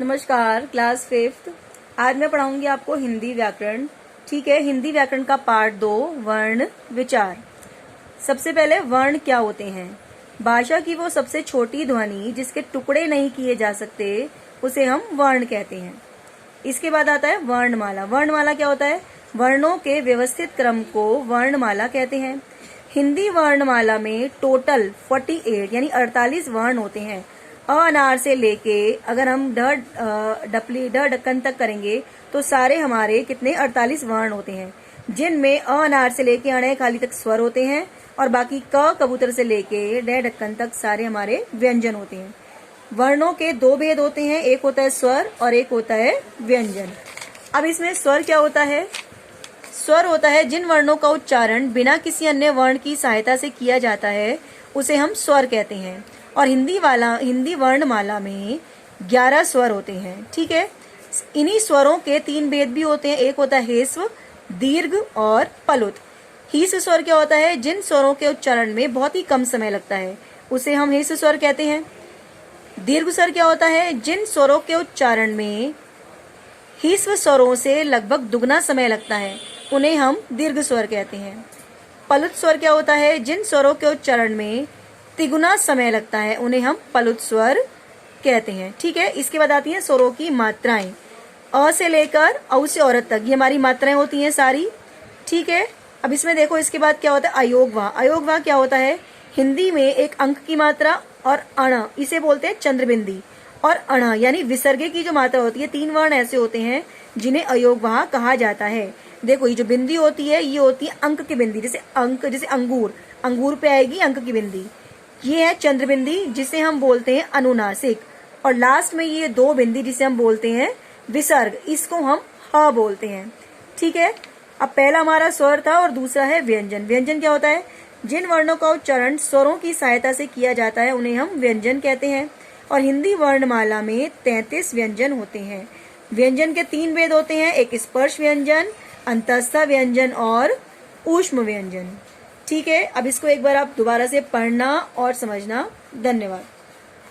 नमस्कार, class fifth. आज मैं पढ़ाऊंगी आपको हिंदी व्याकरण। ठीक है, हिंदी व्याकरण का पार्ट 2, वर्ण विचार। सबसे पहले वर्ण क्या होते हैं। भाषा की वो सबसे छोटी ध्वनि जिसके टुकड़े नहीं किए जा सकते उसे हम वर्ण कहते हैं। इसके बाद आता है वर्णमाला। वर्णमाला क्या होता है? वर्णों के व्यवस्थित क्रम को वर्णमाला कहते हैं। हिंदी वर्णमाला में टोटल 48 यानी 48 वर्ण होते हैं। अ अनार से लेके अगर हम ड ढक्कन तक करेंगे तो सारे हमारे कितने 48 वर्ण होते हैं, जिनमें अ अनार से लेके अणे खाली तक स्वर होते हैं और बाकी क कबूतर से लेके ड ढक्कन तक सारे हमारे व्यंजन होते हैं। वर्णों के दो भेद होते हैं, एक होता है स्वर और एक होता है व्यंजन। अब इसमें स्वर क्या होता है? स्वर होता है जिन वर्णों का उच्चारण बिना किसी अन्य वर्ण की सहायता से किया जाता है उसे हम स्वर कहते हैं। और हिंदी वर्णमाला में 11 स्वर होते हैं। ठीक है, इन्हीं स्वरों के 3 भेद भी होते हैं, एक होता है ह्रस्व, दीर्घ और पलुत। ह्रस्व स्वर क्या होता है? जिन स्वरों के उच्चारण में बहुत ही कम समय लगता है उसे हम ह्रस्व स्वर कहते हैं। दीर्घ स्वर क्या होता है? जिन स्वरों के उच्चारण में ह्रस्व स्वरों से लगभग दुगना समय लगता है उन्हें हम दीर्घ स्वर कहते हैं। पलुत स्वर क्या होता है? जिन स्वरों के उच्चारण में तिगुना समय लगता है उन्हें हम पलुत स्वर कहते हैं। ठीक है, इसके बाद आती हैं स्वरों की मात्राएं। अ से लेकर औ से औरत तक ये हमारी मात्राएं होती हैं सारी। ठीक है, अब इसमें देखो इसके बाद क्या होता है? अयोगवा। अयोगवा क्या होता है? हिंदी में एक अंक की मात्रा और अण, इसे बोलते हैं चंद्रबिंदी। और अण यानी विसर्गे की जो मात्रा होती है, 3 वर्ण ऐसे होते हैं जिन्हें अयोगवा कहा जाता है। देखो ये जो बिंदी होती है ये होती है अंक की बिंदी, जैसे अंगूर, अंगूर पे आएगी अंक की बिंदी। ये है चंद्रबिंदी जिसे हम बोलते हैं अनुनासिक। और लास्ट में ये 2 बिंदी जिसे हम बोलते हैं विसर्ग, इसको हम ह बोलते हैं। ठीक है, अब पहला हमारा स्वर था और दूसरा है व्यंजन। व्यंजन क्या होता है? जिन वर्णों का उच्चारण स्वरों की सहायता से किया जाता है उन्हें हम व्यंजन कहते हैं। और हिंदी वर्णमाला में 33 व्यंजन होते हैं। व्यंजन के 3 भेद होते हैं, एक स्पर्श व्यंजन, अंतस्थ व्यंजन और ऊष्म व्यंजन। ठीक है, अब इसको एक बार आप दोबारा से पढ़ना और समझना। धन्यवाद।